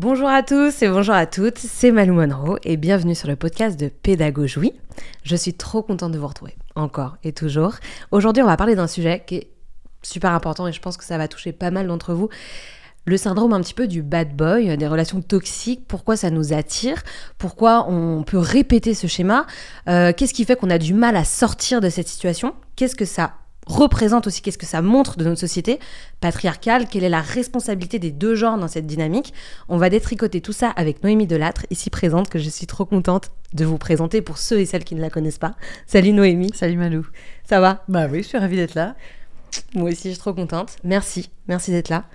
Bonjour à tous et bonjour à toutes, c'est Malou Monroe et bienvenue sur le podcast de Pédagogie. Je suis trop contente de vous retrouver, encore et toujours. Aujourd'hui, on va parler d'un sujet qui est super important et je pense que ça va toucher pas mal d'entre vous. Le syndrome un petit peu du bad boy, des relations toxiques, pourquoi ça nous attire, pourquoi on peut répéter ce schéma, qu'est-ce qui fait qu'on a du mal à sortir de cette situation, qu'est-ce que ça représente aussi, qu'est-ce que ça montre de notre société patriarcale, quelle est la responsabilité des deux genres dans cette dynamique. On va détricoter tout ça avec Noémie Delattre, ici présente, que je suis trop contente de vous présenter pour ceux et celles qui ne la connaissent pas. Salut Noémie. Salut Malou. Ça va ? Bah oui, je suis ravie d'être là. Moi aussi, je suis trop contente. Merci d'être là.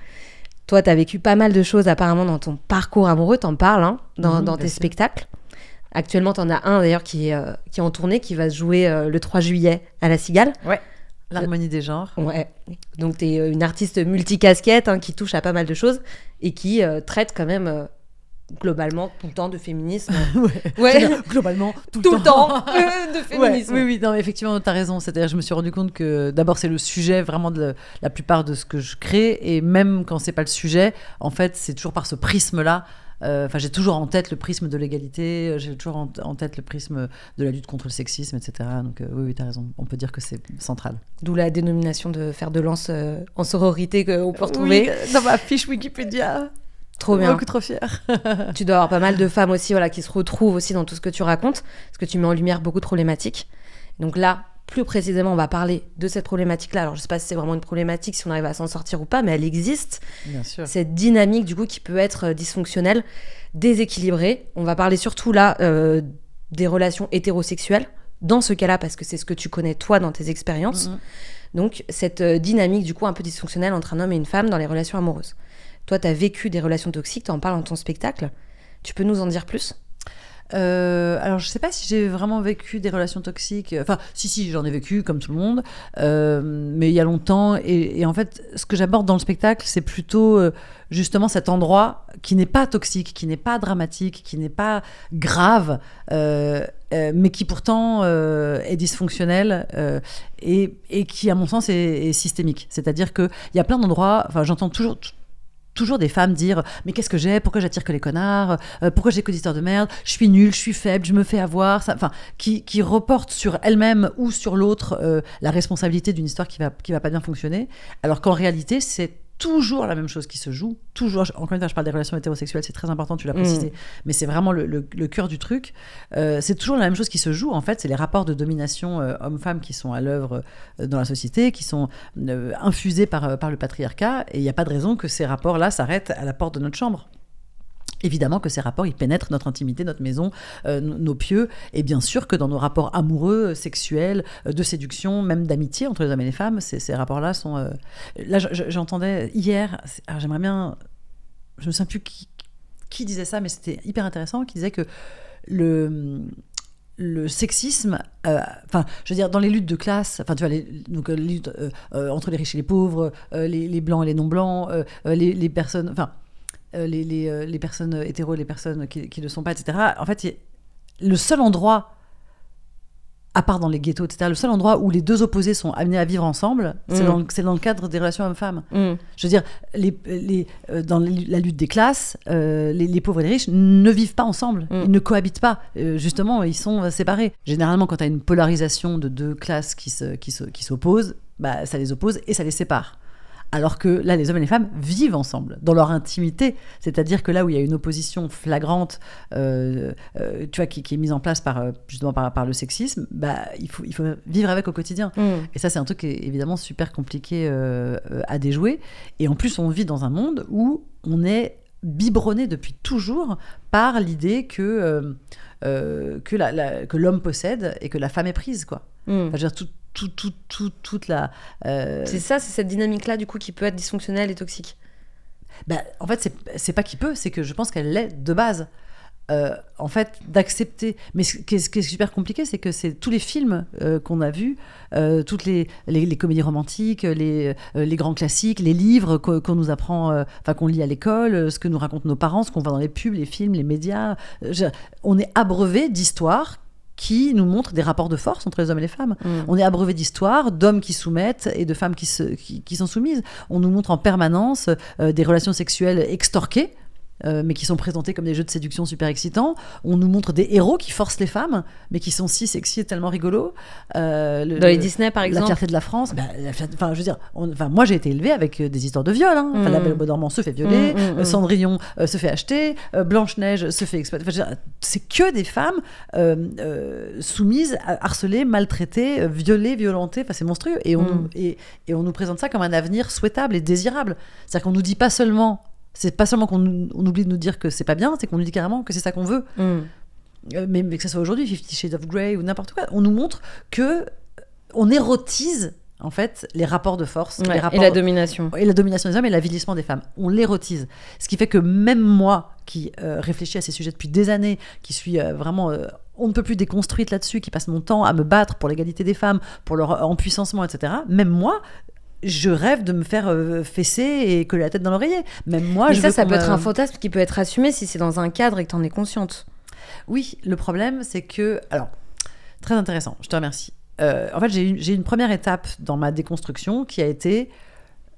Toi, tu as vécu pas mal de choses apparemment dans ton parcours amoureux, t'en parles dans tes spectacles. Actuellement, t'en as un d'ailleurs qui est en tournée, qui va se jouer le 3 juillet à La Cigale. Ouais. L'harmonie des genres. Ouais. Donc, tu es une artiste multicasquette qui touche à pas mal de choses et qui traite quand même globalement tout le temps de féminisme. Ouais. Globalement, tout le temps. De féminisme. Ouais, oui, non, mais effectivement, tu as raison. C'est-à-dire, je me suis rendu compte que d'abord, c'est le sujet vraiment de la plupart de ce que je crée. Et même quand c'est pas le sujet, en fait, c'est toujours par ce prisme-là. J'ai toujours en tête le prisme de l'égalité, j'ai toujours en tête le prisme de la lutte contre le sexisme, etc. Donc oui, tu as raison, on peut dire que c'est central. D'où la dénomination de fer de lance en sororité qu'on peut retrouver. Oui, dans ma fiche Wikipédia. Trop bien. Beaucoup trop fière. Tu dois avoir pas mal de femmes aussi qui se retrouvent aussi dans tout ce que tu racontes, parce que tu mets en lumière beaucoup de problématiques. Donc là, plus précisément, on va parler de cette problématique-là. Alors, je ne sais pas si c'est vraiment une problématique, si on arrive à s'en sortir ou pas, mais elle existe. Bien sûr. Cette dynamique, du coup, qui peut être dysfonctionnelle, déséquilibrée. On va parler surtout là des relations hétérosexuelles, dans ce cas-là, parce que c'est ce que tu connais, toi, dans tes expériences. Donc, cette dynamique, du coup, un peu dysfonctionnelle entre un homme et une femme dans les relations amoureuses. Toi, tu as vécu des relations toxiques, tu en parles dans ton spectacle. Tu peux nous en dire plus ? Alors je sais pas si j'ai vraiment vécu des relations toxiques, enfin si j'en ai vécu comme tout le monde, mais il y a longtemps et en fait ce que j'aborde dans le spectacle c'est plutôt justement cet endroit qui n'est pas toxique, qui n'est pas dramatique, qui n'est pas grave, mais qui pourtant est dysfonctionnel et qui à mon sens est systémique, c'est-à-dire qu'il y a plein d'endroits, enfin j'entends toujours des femmes dire mais qu'est-ce que j'ai, pourquoi j'attire que les connards, pourquoi j'ai que des histoires de merde, je suis nulle, je suis faible, je me fais avoir, enfin qui reportent sur elles-mêmes ou sur l'autre la responsabilité d'une histoire qui va pas bien fonctionner, alors qu'en réalité c'est toujours la même chose qui se joue, toujours. Encore une fois, je parle des relations hétérosexuelles, c'est très important, tu l'as précisé, mais c'est vraiment le cœur du truc. C'est toujours la même chose qui se joue, en fait, c'est les rapports de domination hommes-femmes qui sont à l'œuvre dans la société, qui sont infusés par le patriarcat, et il n'y a pas de raison que ces rapports-là s'arrêtent à la porte de notre chambre. Évidemment que ces rapports, ils pénètrent notre intimité, notre maison, nos pieux, et bien sûr que dans nos rapports amoureux, sexuels, de séduction, même d'amitié entre les hommes et les femmes, ces rapports-là sont... Là, j'entendais hier, alors j'aimerais bien... Je ne me souviens plus qui disait ça, mais c'était hyper intéressant, qui disait que le sexisme, je veux dire, dans les luttes de classe, enfin, tu vois, les luttes entre les riches et les pauvres, les blancs et les non-blancs, les personnes... Enfin, les personnes hétéros, les personnes qui ne le sont pas, etc. En fait, le seul endroit, à part dans les ghettos, etc., le seul endroit où les deux opposés sont amenés à vivre ensemble, c'est dans le cadre des relations hommes-femmes. Je veux dire, dans la lutte des classes, les pauvres et les riches ne vivent pas ensemble, ils ne cohabitent pas. Justement, ils sont séparés. Généralement, quand tu as une polarisation de deux classes qui s'opposent, bah, ça les oppose et ça les sépare. Alors que là, les hommes et les femmes vivent ensemble, dans leur intimité. C'est-à-dire que là où il y a une opposition flagrante, tu vois, qui est mise en place justement par le sexisme, bah, il faut vivre avec au quotidien. Et ça, c'est un truc qui est évidemment super compliqué à déjouer. Et en plus, on vit dans un monde où on est biberonné depuis toujours par l'idée que l'homme possède et que la femme est prise, quoi. Enfin, je veux dire, toute la... C'est ça, c'est cette dynamique-là, du coup, qui peut être dysfonctionnelle et toxique. Bah, en fait, c'est pas qu'il peut, c'est que je pense qu'elle l'est de base. En fait, d'accepter... Mais ce qui est super compliqué, c'est que c'est tous les films qu'on a vus, toutes les comédies romantiques, les grands classiques, les livres qu'on nous apprend, qu'on lit à l'école, ce que nous racontent nos parents, ce qu'on voit dans les pubs, les films, les médias. On est abreuvé d'histoires qui nous montre des rapports de force entre les hommes et les femmes. On est abreuvé d'histoires d'hommes qui soumettent et de femmes qui sont soumises. On nous montre en permanence des relations sexuelles extorquées, mais qui sont présentés comme des jeux de séduction super excitants. On nous montre des héros qui forcent les femmes, mais qui sont si sexy et tellement rigolos. Dans les Disney, par exemple. La fierté de la France. Je veux dire, moi j'ai été élevée avec des histoires de viol. La Belle au Bois dormant se fait violer, Cendrillon se fait acheter, Blanche-Neige se fait exploiter. C'est que des femmes soumises, harcelées, maltraitées, violées, violentées. C'est monstrueux. Et on nous présente ça comme un avenir souhaitable et désirable. C'est-à-dire qu'on nous dit pas seulement. C'est pas seulement qu'on oublie de nous dire que c'est pas bien, c'est qu'on nous dit carrément que c'est ça qu'on veut. Mais que ce soit aujourd'hui, 50 Shades of Grey ou n'importe quoi, on nous montre que on érotise en fait les rapports de force, et la domination. Et la domination des hommes et l'avilissement des femmes. On l'érotise. Ce qui fait que même moi, qui réfléchis à ces sujets depuis des années, qui suis vraiment... on ne peut plus déconstruite là-dessus, qui passe mon temps à me battre pour l'égalité des femmes, pour leur empuissancement, etc. Même moi... je rêve de me faire fesser et coller la tête dans l'oreiller. Même moi, mais ça peut être un fantasme qui peut être assumé si c'est dans un cadre et que t'en es consciente. Oui, le problème, c'est que... Alors, très intéressant, je te remercie. En fait, j'ai une première étape dans ma déconstruction qui a été...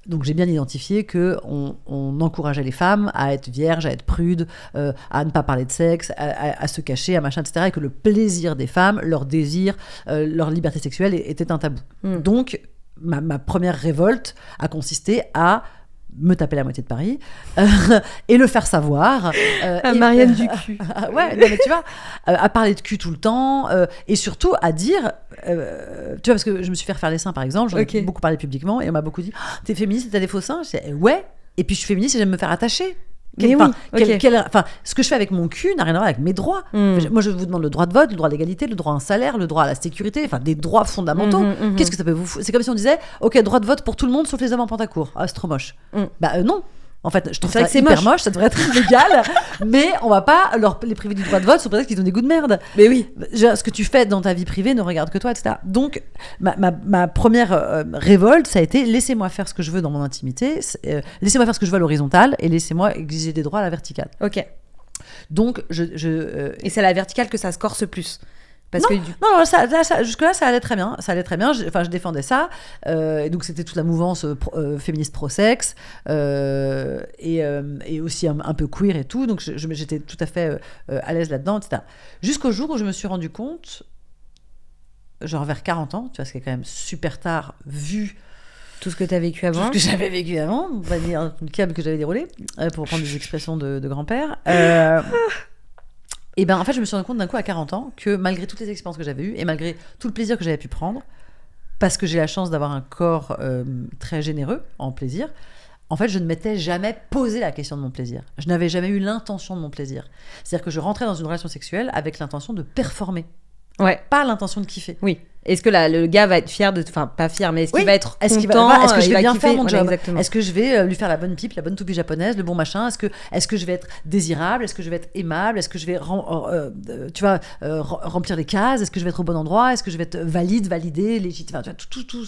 Donc, j'ai bien identifié qu'on encourageait les femmes à être vierges, à être prudes, à ne pas parler de sexe, à se cacher, à machin, etc. Et que le plaisir des femmes, leur désir, leur liberté sexuelle était un tabou. Donc... Ma première révolte a consisté à me taper la moitié de Paris et le faire savoir. Marianne du cul. Ouais, non, mais tu vois, à parler de cul tout le temps et surtout à dire... tu vois, parce que je me suis fait refaire les seins, par exemple. J'en ai beaucoup parlé publiquement et on m'a beaucoup dit « T'es féministe et t'as des faux seins ?» Je dis « Ouais, et puis je suis féministe et j'aime me faire attacher. » Ce que je fais avec mon cul n'a rien à voir avec mes droits. Moi, je vous demande le droit de vote, le droit à l'égalité, le droit à un salaire, le droit à la sécurité, des droits fondamentaux. Qu'est-ce que ça peut vous foutre ? C'est comme si on disait, ok, droit de vote pour tout le monde sauf les hommes en pantacourt. Ah, c'est trop moche. Non. En fait, je trouve ça hyper moche, ça devrait être illégal, mais on va pas les priver du droit de vote sous prétexte qu'ils ont des goûts de merde. Mais oui. Ce que tu fais dans ta vie privée ne regarde que toi, etc. Donc, ma première révolte, ça a été laissez-moi faire ce que je veux dans mon intimité, laissez-moi faire ce que je veux à l'horizontal et laissez-moi exiger des droits à la verticale. Ok. Donc, et c'est à la verticale que ça se corse plus. Parce non, que jusque-là, ça allait très bien. Je défendais ça. Et donc, c'était toute la mouvance féministe pro-sexe et aussi un peu queer et tout. Donc, j'étais tout à fait à l'aise là-dedans, etc. Jusqu'au jour où je me suis rendu compte, genre vers 40 ans, tu vois, ce qui est quand même super tard, vu tout ce que tu as vécu avant. Tout ce que j'avais vécu avant, on va dire une câble que j'avais déroulée, pour prendre des expressions de grand-père. Et en fait, je me suis rendu compte d'un coup à 40 ans que malgré toutes les expériences que j'avais eues et malgré tout le plaisir que j'avais pu prendre, parce que j'ai la chance d'avoir un corps très généreux en plaisir, en fait, je ne m'étais jamais posé la question de mon plaisir. Je n'avais jamais eu l'intention de mon plaisir. C'est-à-dire que je rentrais dans une relation sexuelle avec l'intention de performer. Ouais. Pas l'intention de kiffer. Oui. Est-ce que le gars va être fier de... Enfin, pas fier, mais est-ce qu'il va être content ? Est-ce que je vais bien faire mon job ? Exactement. Est-ce que je vais lui faire la bonne pipe, la bonne toupie japonaise, le bon machin ? Est-ce que je vais être désirable ? Est-ce que je vais être aimable ? Est-ce que je vais remplir les cases ? Est-ce que je vais être au bon endroit ? Est-ce que je vais être validée, légitime ? Enfin, tu vois,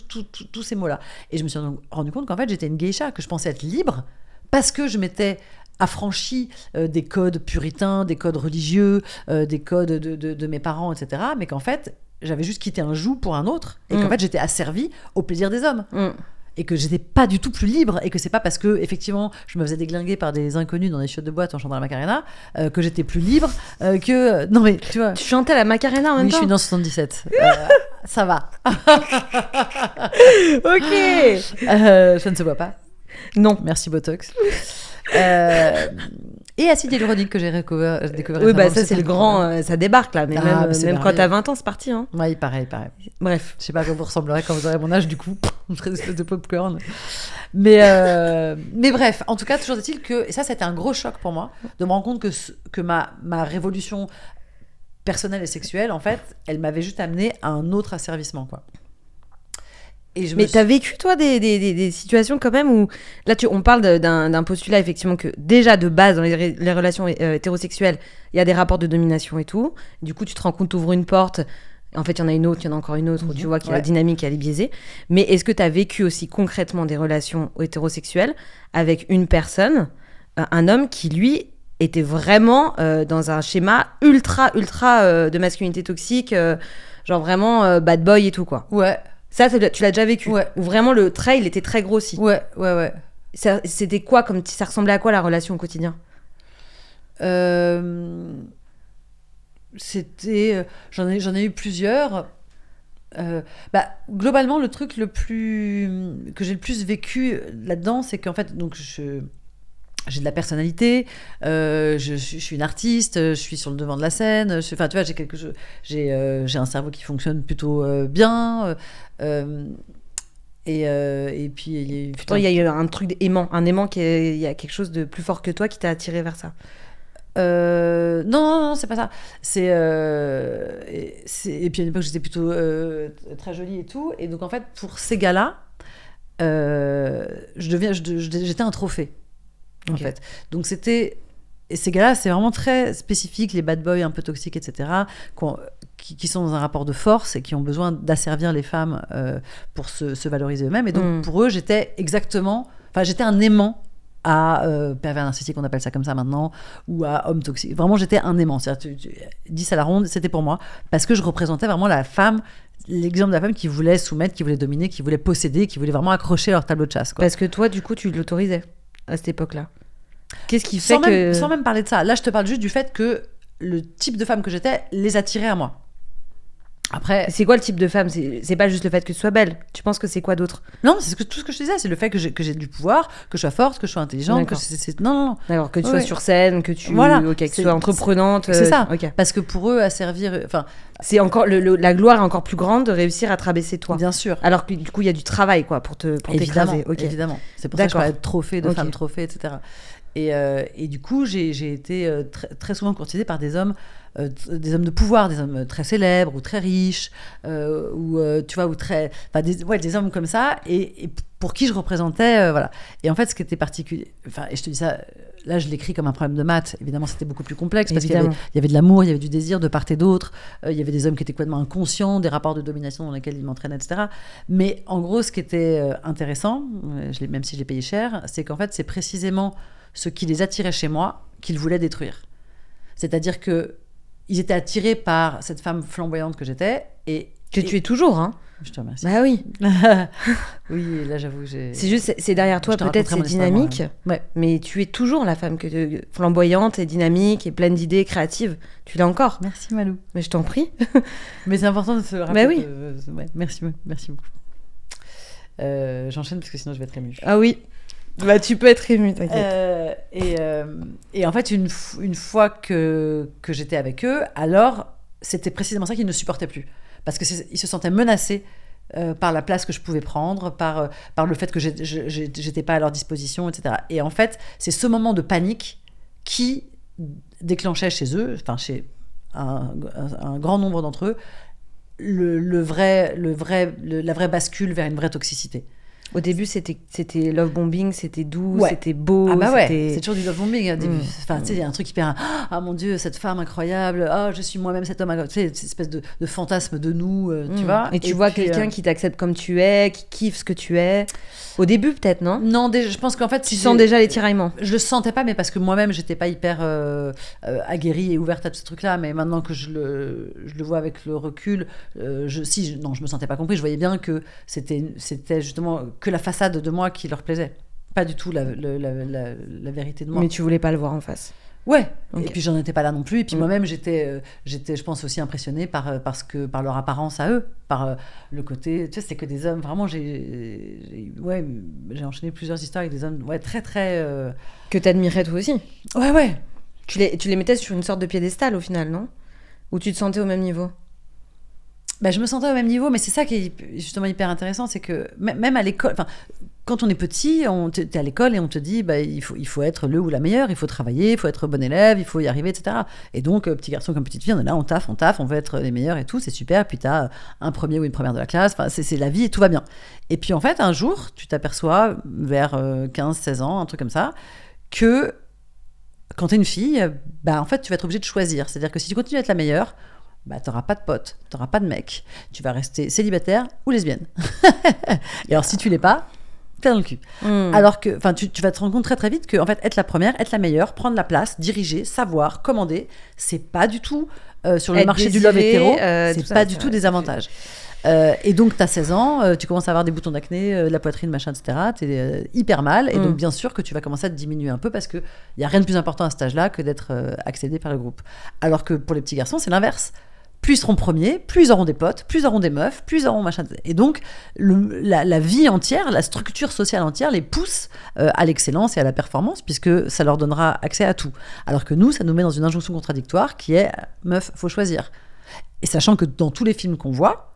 tous ces mots-là. Et je me suis rendu compte qu'en fait, j'étais une geisha, que je pensais être libre parce que je m'étais affranchie des codes puritains, des codes religieux, des codes de mes parents, etc. Mais qu'en fait... j'avais juste quitté un joug pour un autre et qu'en fait j'étais asservie au plaisir des hommes et que j'étais pas du tout plus libre et que c'est pas parce que effectivement je me faisais déglinguer par des inconnus dans des chiottes de boîte en chantant la Macarena que j'étais plus libre que non mais tu vois, tu chantais la Macarena en même temps. Oui, je suis née en 77. Ça va. Ok. Ça ne se voit pas. Non, merci Botox. Et acide hyaluronique que j'ai découvert. Oui, ça c'est le grand, ça débarque là, mais même quand t'as 20 ans, c'est parti. Hein. Oui, pareil. Bref. Je sais pas à quoi vous ressemblerez quand vous aurez mon âge, du coup, une espèce de popcorn. Mais bref, en tout cas, toujours est-il que, et ça, c'était un gros choc pour moi, de me rendre compte que ma révolution personnelle et sexuelle, en fait, elle m'avait juste amené à un autre asservissement, quoi. Mais t'as vécu, toi, des situations quand même où... Là, on parle d'un postulat, effectivement, que déjà, de base, dans les relations hétérosexuelles, il y a des rapports de domination et tout. Du coup, tu te rends compte, t'ouvres une porte, en fait, il y en a une autre, il y en a encore une autre, où tu vois qu'il y a la dynamique, elle est biaisée. Mais est-ce que t'as vécu aussi concrètement des relations hétérosexuelles avec une personne, un homme qui, lui, était vraiment dans un schéma ultra de masculinité toxique, genre vraiment bad boy et tout, quoi. Ouais. Ça, tu l'as déjà vécu. Ouais. Où vraiment le trait, il était très grossi. Ouais. C'était quoi ça ressemblait à quoi la relation au quotidien ? C'était, j'en ai eu plusieurs. Globalement, le truc que j'ai le plus vécu là-dedans, c'est qu'en fait, donc j'ai de la personnalité, je suis une artiste, je suis sur le devant de la scène. Enfin, tu vois, j'ai un cerveau qui fonctionne plutôt bien. Et puis, Pourtant, il y a eu un truc d'aimant, il y a quelque chose de plus fort que toi qui t'a attiré vers ça. Non, c'est pas ça. Et puis à une époque, j'étais plutôt très jolie et tout. Et donc, en fait, pour ces gars-là, j'étais un trophée. En fait. Donc, et ces gars-là, c'est vraiment très spécifique, les bad boys un peu toxiques, etc., qui sont dans un rapport de force et qui ont besoin d'asservir les femmes pour se valoriser eux-mêmes. Et donc, pour eux, j'étais un aimant à pervers narcissique, on appelle ça comme ça maintenant, ou à homme toxique. Vraiment, j'étais un aimant. C'est-à-dire, 10 à la ronde, c'était pour moi. Parce que je représentais vraiment la femme, l'exemple de la femme qui voulait soumettre, qui voulait dominer, qui voulait posséder, qui voulait vraiment accrocher leur tableau de chasse, quoi. Parce que toi, du coup, tu l'autorisais à cette époque-là. Qu'est-ce qui fait sans même parler de ça. Là, je te parle juste du fait que le type de femme que j'étais les attirait à moi. Après, c'est quoi le type de femme ? C'est pas juste le fait que tu sois belle. Tu penses que c'est quoi d'autre ? Non, c'est tout ce que je disais. C'est le fait que j'ai du pouvoir, que je sois forte, que je sois intelligente. Non. D'accord, que tu sois sur scène, que tu que tu sois entreprenante. C'est ça. Okay. Parce que pour eux, asservir... c'est encore la gloire est encore plus grande de réussir à te rabaisser toi. Bien sûr. Alors que du coup, il y a du travail pour t'écraser. Évidemment. C'est pour ça que je parlais de trophées, de femmes trophées, etc. Et du coup, j'ai été très, très souvent courtisée par des hommes de pouvoir, des hommes très célèbres ou très riches, des hommes comme ça, et pour qui je représentais, voilà. Et en fait, ce qui était particulier, et je te dis ça, là, je l'écris comme un problème de maths. Évidemment, c'était beaucoup plus complexe parce qu'il y avait de l'amour, il y avait du désir de part et d'autre. Il y avait des hommes qui étaient complètement inconscients des rapports de domination dans lesquels ils m'entraînaient, etc. Mais en gros, ce qui était intéressant, même si je l'ai payé cher, c'est qu'en fait, c'est précisément ce qui les attirait chez moi qu'ils voulaient détruire. C'est-à-dire que ils étaient attirés par cette femme flamboyante que j'étais. Que tu es toujours, hein. Je te remercie. Bah oui. Oui, là, j'avoue, c'est derrière toi, peut-être, c'est dynamique. Ouais. Mais tu es toujours la femme flamboyante et dynamique et pleine d'idées créatives. Tu l'as encore. Merci, Malou. Mais je t'en prie. Mais c'est important de se rappeler. Bah oui. Merci beaucoup. J'enchaîne parce que sinon, je vais être émue. Ah oui. Bah, tu peux être émue, t'inquiète. Et en fait, une fois que j'étais avec eux, alors, c'était précisément ça qu'ils ne supportaient plus. Parce qu'ils se sentaient menacés par la place que je pouvais prendre, par le fait que j'étais pas à leur disposition, etc. Et en fait, c'est ce moment de panique qui déclenchait chez eux, enfin chez un grand nombre d'entre eux, la vraie bascule vers une vraie toxicité. Au début, c'était love bombing, c'était doux, c'était beau. Ah bah ouais, c'est toujours du love bombing au début. Enfin, tu sais, il y a un truc hyper... Ah mon Dieu, cette femme incroyable. Ah, je suis moi-même cet homme incroyable. Tu sais, cette espèce de fantasme de nous, tu vois. Et tu vois puis, quelqu'un qui t'accepte comme tu es, qui kiffe ce que tu es. Au début, peut-être, non ? Non, je pense qu'en fait... Tu sens déjà les tiraillements. Je le sentais pas, mais parce que moi-même, j'étais pas hyper aguerrie et ouverte à ce truc-là. Mais maintenant que je le vois avec le recul, je me sentais pas compris. Je voyais bien que c'était justement que la façade de moi qui leur plaisait. Pas du tout la vérité de moi. Mais tu voulais pas le voir en face. Ouais. Okay. Et puis j'en étais pas là non plus. Et puis moi-même j'étais, je pense aussi impressionnée par leur apparence à eux, par le côté. Tu sais, c'était que des hommes. Vraiment, j'ai enchaîné plusieurs histoires avec des hommes, très très. Que t'admirais toi aussi. Ouais. Tu les mettais sur une sorte de piédestal au final, non ? Ou tu te sentais au même niveau ? Bah, je me sentais au même niveau, mais c'est ça qui est justement hyper intéressant, c'est que même à l'école, quand on est petit, t'es à l'école et on te dit il faut être le ou la meilleure, il faut travailler, il faut être bon élève, il faut y arriver, etc. Et donc, petit garçon comme petite fille, on est là, on taffe, on veut être les meilleurs et tout, c'est super, puis t'as un premier ou une première de la classe, c'est la vie et tout va bien. Et puis en fait, un jour, tu t'aperçois, vers 15-16 ans, un truc comme ça, que quand t'es une fille, en fait, tu vas être obligée de choisir. C'est-à-dire que si tu continues à être la meilleure, t'auras pas de potes, t'auras pas de mec, tu vas rester célibataire ou lesbienne. Et alors si tu l'es pas, T'es dans le cul. Alors que, tu vas te rendre compte très très vite que, en fait, être la première, être la meilleure, prendre la place, diriger, savoir, commander, c'est pas du tout sur le Être marché du désiré, love hétéro, tout c'est ça, pas c'est du vrai, tout des tout à fait. avantages. Et donc, t'as 16 ans, tu commences à avoir des boutons d'acné, de la poitrine, machin, etc. T'es hyper mal. Et donc, bien sûr que tu vas commencer à te diminuer un peu parce qu'il n'y a rien de plus important à cet âge-là que d'être accédé par le groupe. Alors que pour les petits garçons, c'est l'inverse. Plus ils seront premiers, plus ils auront des potes, plus ils auront des meufs, plus ils auront machin. Et donc, la vie entière, la structure sociale entière les pousse à l'excellence et à la performance, puisque ça leur donnera accès à tout. Alors que nous, ça nous met dans une injonction contradictoire qui est « meuf, faut choisir ». Et sachant que dans tous les films qu'on voit,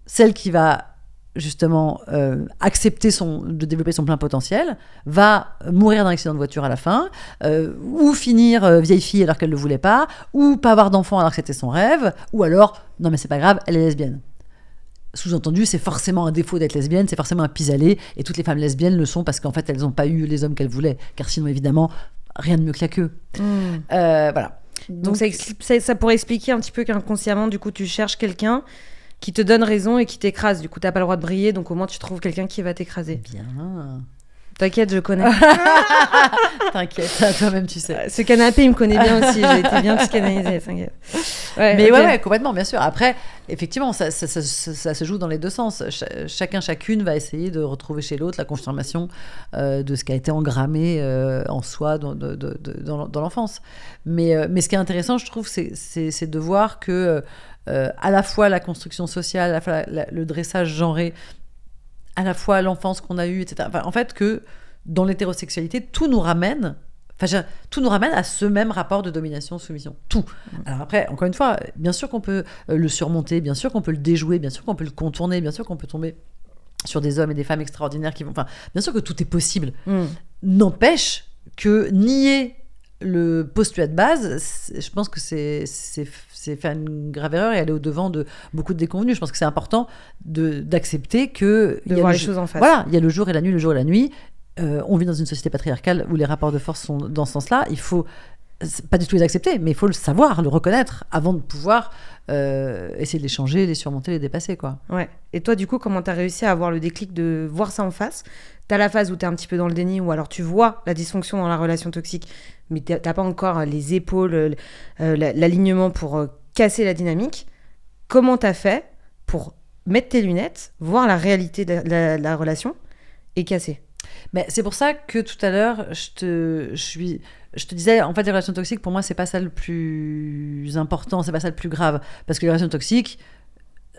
celle qui va justement accepter de développer son plein potentiel va mourir d'un accident de voiture à la fin, ou finir vieille fille alors qu'elle ne le voulait pas, ou pas avoir d'enfant alors que c'était son rêve, ou alors non mais c'est pas grave, elle est lesbienne. Sous-entendu, c'est forcément un défaut d'être lesbienne, c'est forcément un pis-aller, et toutes les femmes lesbiennes le sont parce qu'en fait elles n'ont pas eu les hommes qu'elles voulaient, car sinon évidemment rien de mieux que la queue. Voilà. Donc ça pourrait expliquer un petit peu qu'inconsciemment, du coup, tu cherches quelqu'un qui te donne raison et qui t'écrase. Du coup, t'as pas le droit de briller, donc au moins tu trouves quelqu'un qui va t'écraser. Bien. T'inquiète, je connais. T'inquiète, toi-même tu sais. Ce canapé, il me connaît bien aussi. J'ai été bien psychanalysée, t'inquiète. Mais okay. ouais, complètement, bien sûr. Après, effectivement, ça se joue dans les deux sens. Chacune va essayer de retrouver chez l'autre la confirmation de ce qui a été engrammé en soi dans l'enfance. Mais ce qui est intéressant, je trouve, c'est de voir que à la fois la construction sociale, à la fois le dressage genré, à la fois l'enfance qu'on a eue, etc. Enfin, en fait, que dans l'hétérosexualité, tout nous ramène à ce même rapport de domination-soumission. Tout. Alors après, encore une fois, bien sûr qu'on peut le surmonter, bien sûr qu'on peut le déjouer, bien sûr qu'on peut le contourner, bien sûr qu'on peut tomber sur des hommes et des femmes extraordinaires qui vont... Enfin, bien sûr que tout est possible. N'empêche que nier le postulat de base, je pense que c'est faire une grave erreur et aller au-devant de beaucoup de déconvenues. Je pense que c'est important d'accepter que... De voir les choses en face. Voilà, il y a le jour et la nuit, le jour et la nuit. On vit dans une société patriarcale où les rapports de force sont dans ce sens-là. Il faut pas du tout les accepter, mais il faut le savoir, le reconnaître avant de pouvoir essayer de les changer, les surmonter, les dépasser, quoi. Ouais. Et toi, du coup, comment t'as réussi à avoir le déclic de voir ça en face ? T'as la phase où t'es un petit peu dans le déni, ou alors tu vois la dysfonction dans la relation toxique, mais t'as pas encore les épaules, l'alignement pour casser la dynamique. Comment t'as fait pour mettre tes lunettes, voir la réalité de la relation et casser ? Mais c'est pour ça que tout à l'heure, je te disais, en fait, les relations toxiques, pour moi, c'est pas ça le plus important, c'est pas ça le plus grave. Parce que les relations toxiques,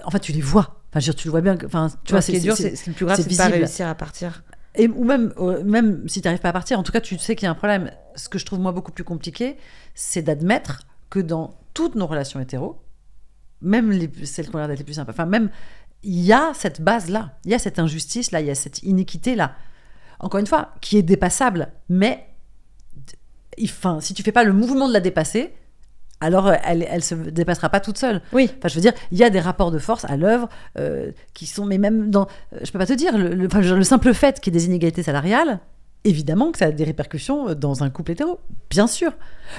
en fait, tu les vois. Enfin, tu le vois bien. Enfin, tu vois, ce qui est dur, c'est le plus grave, c'est de pas réussir à partir. Ou même si tu n'arrives pas à partir, en tout cas, tu sais qu'il y a un problème. Ce que je trouve, moi, beaucoup plus compliqué, c'est d'admettre que dans toutes nos relations hétéro, même celles qui ont l'air d'être les plus sympas, enfin, même, il y a cette base-là, il y a cette injustice-là, il y a cette iniquité-là. Encore une fois, qui est dépassable, mais si tu fais pas le mouvement de la dépasser, alors elle se dépassera pas toute seule. Oui. Enfin, je veux dire, il y a des rapports de force à l'œuvre qui sont, mais même dans, je peux pas te dire, le simple fait qu'il y ait des inégalités salariales, évidemment que ça a des répercussions dans un couple hétéro, bien sûr.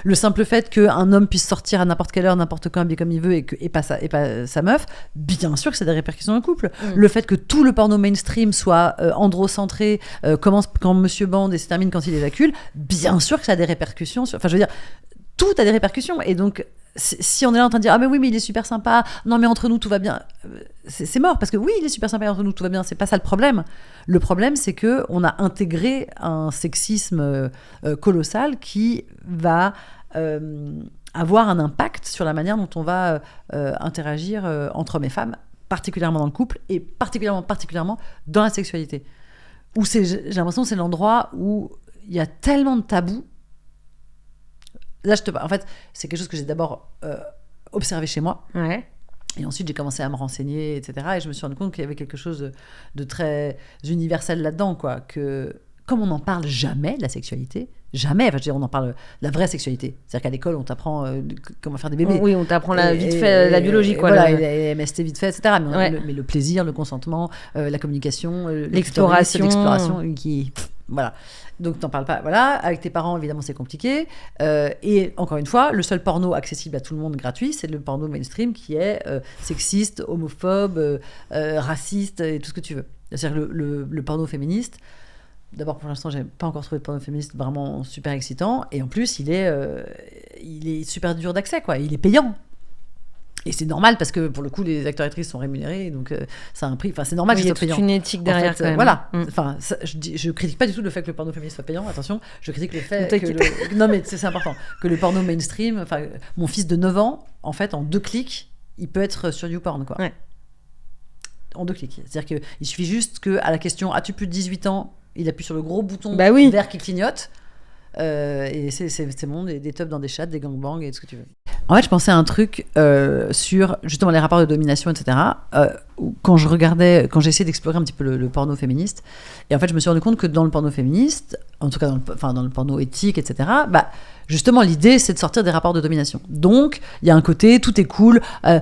Le simple fait qu'un homme puisse sortir à n'importe quelle heure, n'importe quand, bien comme il veut, et pas sa meuf, bien sûr que ça a des répercussions dans le couple. Le fait que tout le porno mainstream soit androcentré, commence quand Monsieur bande et se termine quand il évacule, bien sûr que ça a des répercussions. Enfin, je veux dire, tout a des répercussions. Et donc, si on est là en train de dire « Ah mais oui, mais il est super sympa, non mais entre nous tout va bien », c'est mort, parce que oui, il est super sympa et entre nous tout va bien, c'est pas ça le problème. Le problème, c'est qu'on a intégré un sexisme colossal qui va avoir un impact sur la manière dont on va interagir entre hommes et femmes, particulièrement dans le couple et particulièrement dans la sexualité. Où j'ai l'impression que c'est l'endroit où il y a tellement de tabous. Là, en fait, c'est quelque chose que j'ai d'abord observé chez moi. Ouais. Et ensuite, j'ai commencé à me renseigner, etc. Et je me suis rendu compte qu'il y avait quelque chose de très universel là-dedans, quoi. Que, comme on n'en parle jamais, de la sexualité, jamais, enfin, je veux dire, on en parle, la vraie sexualité. C'est-à-dire qu'à l'école, on t'apprend comment faire des bébés. Oui, on t'apprend vite fait la biologie, quoi. Voilà, les MST vite fait, etc. Mais, ouais. mais le plaisir, le consentement, la communication, l'exploration, voilà. Donc t'en parles pas, voilà. Avec tes parents, évidemment, c'est compliqué. Et encore une fois, le seul porno accessible à tout le monde, gratuit, c'est le porno mainstream qui est sexiste, homophobe, raciste et tout ce que tu veux. C'est-à-dire le porno féministe. d'abord pour l'instant, j'ai pas encore trouvé de porno féministe vraiment super excitant, et en plus, il est super dur d'accès, quoi. Il est payant. Et c'est normal parce que pour le coup, les acteurs et actrices sont rémunérés, donc ça a un prix. Enfin, c'est normal Oui, qu'ils il y soient a payants. toute une éthique derrière, En fait, quand même. Voilà. Enfin, je critique pas du tout le fait que le porno féministe soit payant. Attention, je critique le fait que non mais c'est important que le porno mainstream. Enfin, mon fils de 9 ans, en fait, en 2 clics, il peut être sur YouPorn, quoi. Ouais. En 2 clics. C'est-à-dire qu'il suffit juste que à la question as-tu plus de 18 ans, il appuie sur le gros bouton vert qui clignote. Et c'est bon, des teufs dans des chats, des gangbangs et tout ce que tu veux. En fait, je pensais à un truc sur justement les rapports de domination, etc. Quand j'ai essayé d'explorer un petit peu le porno féministe, et en fait, je me suis rendu compte que dans le porno féministe, en tout cas dans le porno éthique, etc., justement, l'idée, c'est de sortir des rapports de domination. Donc, il y a un côté, tout est cool, un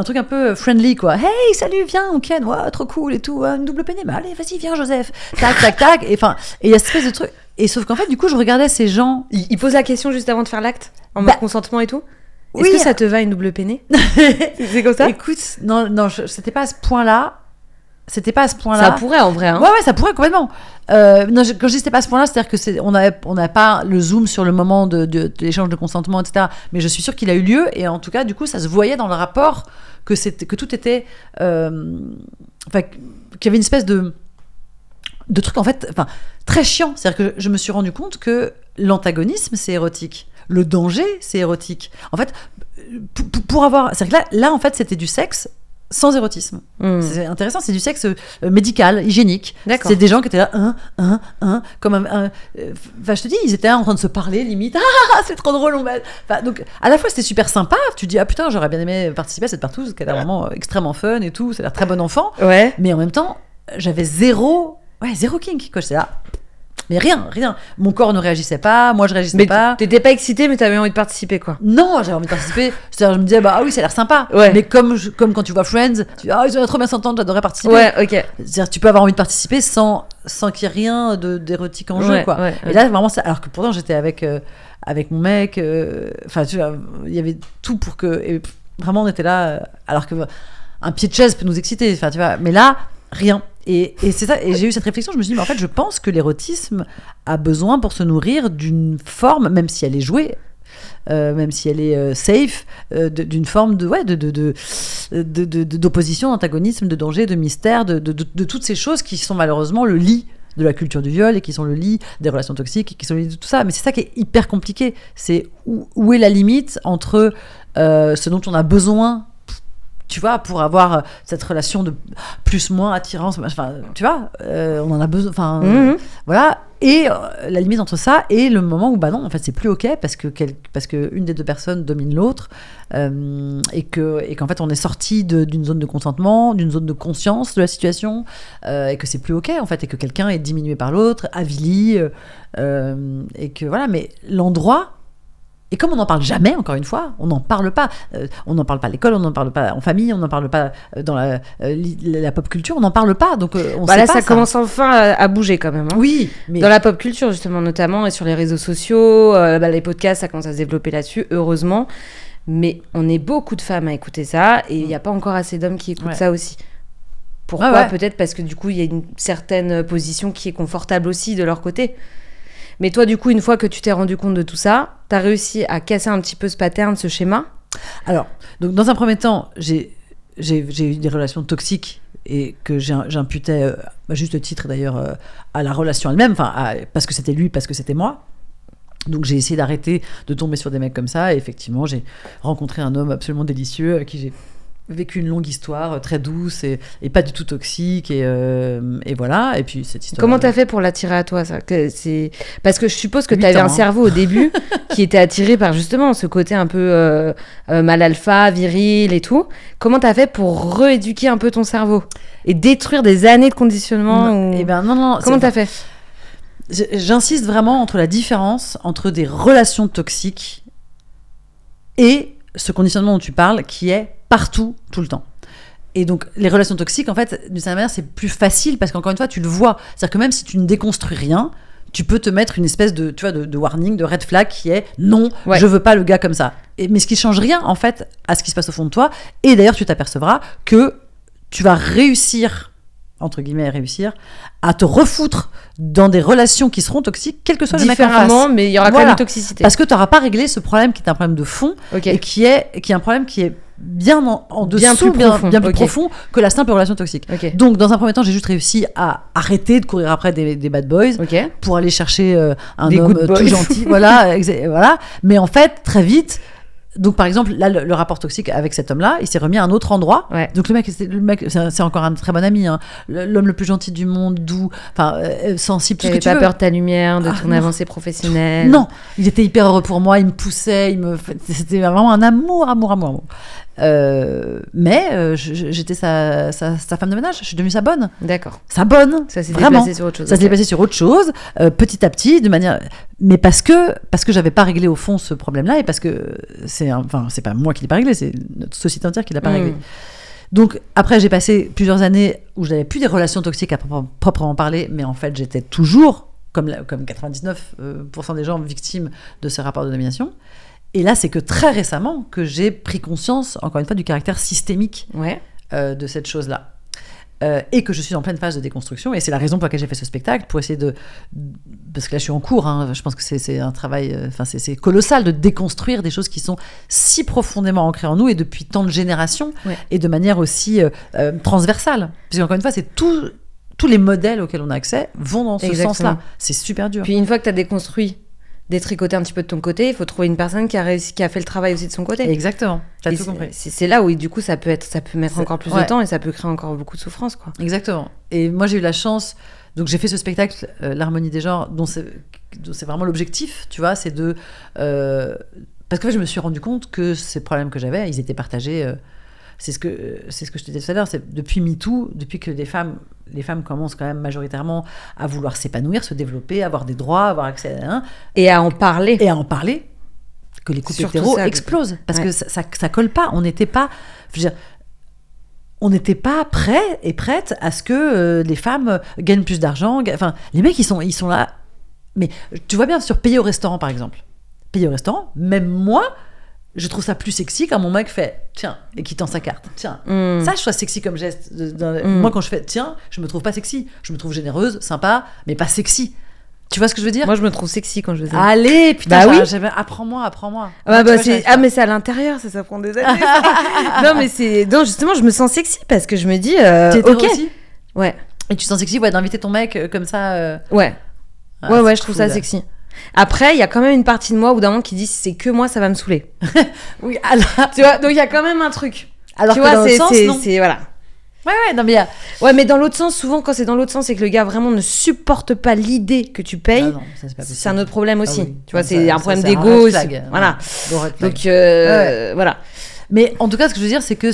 truc un peu friendly, quoi. Hey, salut, viens, on ken, ouais, trop cool et tout, une double peinée, mais allez, vas-y, viens, Joseph. Tac, tac, tac. Et il y a cette espèce de truc. Et sauf qu'en fait, du coup, je regardais ces gens. Il pose la question juste avant de faire l'acte, en mode consentement et tout. Est-ce que ça te va une double peinée? C'est comme ça? Écoute, non, c'était pas à ce point-là. Ça pourrait en vrai. Hein. Ouais, ça pourrait complètement. Non, quand je dis c'était pas à ce point-là, c'est-à-dire que on n'avait pas le zoom sur le moment de l'échange de consentement, etc. Mais je suis sûre qu'il a eu lieu, et en tout cas, du coup, ça se voyait dans le rapport que tout était, qu'il y avait une espèce de truc en fait, très chiant. C'est-à-dire que je me suis rendu compte que l'antagonisme c'est érotique, le danger c'est érotique. En fait, pour avoir, c'est-à-dire que là en fait c'était du sexe sans érotisme. C'est intéressant, c'est du sexe médical, hygiénique. D'accord. C'est des gens qui étaient là, comme je te dis, ils étaient là en train de se parler, limite, c'est trop drôle, donc, à la fois, c'était super sympa, tu dis, putain, j'aurais bien aimé participer à cette partouze, qui a l'air vraiment extrêmement fun et tout, ça a l'air très bon enfant. Ouais. Mais en même temps, j'avais zéro kink, quoi, j'étais là. Mais rien. Mon corps ne réagissait pas, moi je réagissais pas. Mais t'étais pas excitée, mais t'avais envie de participer, quoi. Non, j'avais envie de participer. C'est-à-dire, je me disais, oui, ça a l'air sympa. Ouais. Mais comme quand tu vois Friends, tu dis, ils ont trop bien s'entendre, j'adorais participer. Ouais, ok. C'est-à-dire, tu peux avoir envie de participer sans qu'il y ait rien d'érotique en jeu, quoi. Ouais. Et là, vraiment, alors que pourtant, j'étais avec mon mec. Enfin, tu vois, il y avait tout pour que. Et vraiment, on était là. Alors que un pied de chaise peut nous exciter. Enfin, tu vois. Mais là, rien. Et c'est ça, et j'ai eu cette réflexion, je me suis dit, mais en fait, je pense que l'érotisme a besoin pour se nourrir d'une forme, même si elle est jouée, même si elle est safe, d'une forme d'opposition, d'antagonisme, de danger, de mystère, de toutes ces choses qui sont malheureusement le lit de la culture du viol et qui sont le lit des relations toxiques et qui sont le lit de tout ça. Mais c'est ça qui est hyper compliqué, c'est où est la limite entre ce dont on a besoin, tu vois, pour avoir cette relation de plus-moins attirance, enfin, tu vois, on en a besoin, voilà, et la limite entre ça et le moment où, non, en fait, c'est plus ok parce que une des deux personnes domine l'autre, et qu'en fait, on est sorti d'une zone de consentement, d'une zone de conscience de la situation, et que c'est plus ok, en fait, et que quelqu'un est diminué par l'autre, avili, et que, voilà, mais l'endroit. Et comme on n'en parle jamais, encore une fois, on n'en parle pas. On n'en parle pas à l'école, on n'en parle pas en famille, on n'en parle pas dans la pop culture, on n'en parle pas. Donc on sait là, pas ça commence enfin à bouger quand même. Hein. Oui, mais dans la pop culture justement notamment et sur les réseaux sociaux, les podcasts, ça commence à se développer là-dessus, heureusement. Mais on est beaucoup de femmes à écouter ça et il n'y a pas encore assez d'hommes qui écoutent ça aussi. Pourquoi ? Peut-être parce que du coup, il y a une certaine position qui est confortable aussi de leur côté. Mais toi, du coup, une fois que tu t'es rendu compte de tout ça, t'as réussi à casser un petit peu ce pattern, ce schéma ? Alors, donc dans un premier temps, j'ai eu des relations toxiques et que j'imputais, à juste titre d'ailleurs, à la relation elle-même, parce que c'était lui, parce que c'était moi. Donc j'ai essayé d'arrêter de tomber sur des mecs comme ça, et effectivement, j'ai rencontré un homme absolument délicieux avec qui j'ai vécu une longue histoire très douce et pas du tout toxique, et voilà. Et puis cette histoire. Comment t'as fait pour l'attirer à toi, ça ? Parce que je suppose que t'avais un cerveau au début qui était attiré par justement ce côté un peu mal alpha, viril et tout. Comment t'as fait pour rééduquer un peu ton cerveau et détruire des années de conditionnement non. Comment t'as fait ? J'insiste vraiment entre la différence entre des relations toxiques et ce conditionnement dont tu parles, qui est partout, tout le temps. Et donc, les relations toxiques, en fait, d'une certaine manière, c'est plus facile parce qu'encore une fois, tu le vois. C'est-à-dire que même si tu ne déconstruis rien, tu peux te mettre une espèce de, tu vois, de warning, de red flag qui est non, je veux pas le gars comme ça. Mais ce qui change rien, en fait, à ce qui se passe au fond de toi. Et d'ailleurs, tu t'apercevras que tu vas réussir. entre guillemets, réussir à te refoutre dans des relations qui seront toxiques, quel que soit le mec en face. Différemment, mais il y aura quand même une toxicité. Parce que tu n'auras pas réglé ce problème qui est un problème de fond et qui est un problème qui est bien en dessous, bien plus profond que la simple relation toxique. Donc, dans un premier temps, j'ai juste réussi à arrêter de courir après des bad boys pour aller chercher un homme tout gentil. Voilà. Mais en fait, très vite... Donc, par exemple, là, le rapport toxique avec cet homme-là, il s'est remis à un autre endroit. Donc, le mec, c'est encore un très bon ami, hein. L'homme le plus gentil du monde, doux, sensible, tout ce que tu veux. Il n'avait pas peur de ta lumière, de ton avancée professionnelle. Non, il était hyper heureux pour moi, il me poussait, c'était vraiment un amour. Mais j'étais sa femme de ménage, je suis devenue sa bonne. D'accord. Sa bonne. Ça s'est déplacé sur autre chose. Ça s'est déplacé sur autre chose, petit à petit, de manière. Mais parce que j'avais pas réglé au fond ce problème-là et parce que c'est pas moi qui l'ai pas réglé, c'est notre société entière qui l'a pas réglé. Donc après, j'ai passé plusieurs années où je n'avais plus des relations toxiques à proprement parler, mais en fait, j'étais toujours comme 99% des gens victimes de ce rapport de domination. Et là, c'est que très récemment que j'ai pris conscience, encore une fois, du caractère systémique de cette chose-là. Et que je suis en pleine phase de déconstruction. Et c'est la raison pour laquelle j'ai fait ce spectacle, pour essayer de... Parce que là, je suis en cours. Hein, je pense que c'est un travail... c'est colossal de déconstruire des choses qui sont si profondément ancrées en nous et depuis tant de générations et de manière aussi transversale. Parce qu'encore une fois, c'est tous les modèles auxquels on a accès vont dans ce sens-là. C'est super dur. Puis une fois que tu as déconstruit, détricoter un petit peu de ton côté, il faut trouver une personne qui a fait le travail aussi de son côté. Exactement, t'as tout compris. C'est là où du coup ça peut mettre encore plus de temps et ça peut créer encore beaucoup de souffrance, quoi. Exactement. Et moi j'ai eu la chance, donc j'ai fait ce spectacle l'harmonie des genres dont c'est vraiment l'objectif, tu vois, c'est de parce que je me suis rendu compte que ces problèmes que j'avais, ils étaient partagés. C'est ce que je te disais tout à l'heure, c'est depuis MeToo, depuis que les femmes commencent quand même majoritairement à vouloir s'épanouir, se développer, avoir des droits, avoir accès à et à en parler, que les couples hétéros explosent parce que ça colle pas. On n'était pas, prêts et prêtes à ce que les femmes gagnent plus d'argent. Enfin, les mecs ils sont là, mais tu vois bien sur payer au restaurant par exemple, même moi. Je trouve ça plus sexy quand mon mec fait tiens et qui tend sa carte. Tiens, ça je trouve sexy comme geste. Moi quand je fais tiens, je me trouve pas sexy. Je me trouve généreuse, sympa, mais pas sexy. Tu vois ce que je veux dire ? Moi je me trouve sexy quand je fais ça. Allez, putain, apprends-moi. Mais c'est à l'intérieur, ça prend des années. non, justement, je me sens sexy parce que je me dis t'es hétéro OK. Aussi ouais. Et tu te sens sexy d'inviter ton mec comme ça Ouais, je trouve ça sexy. Après, il y a quand même une partie de moi au bout d'un moment qui dit si c'est que moi, ça va me saouler. Oui, alors... Tu vois, donc il y a quand même un truc. Alors tu que vois, dans l'autre sens, non. c'est voilà. Ouais, non mais ouais, mais dans l'autre sens, souvent quand c'est dans l'autre sens, c'est que le gars vraiment ne supporte pas l'idée que tu payes. Non, ça, c'est pas possible. C'est un autre problème aussi. Ah oui. Tu vois, c'est un problème d'ego aussi. Voilà. Donc voilà. Mais en tout cas, ce que je veux dire, c'est que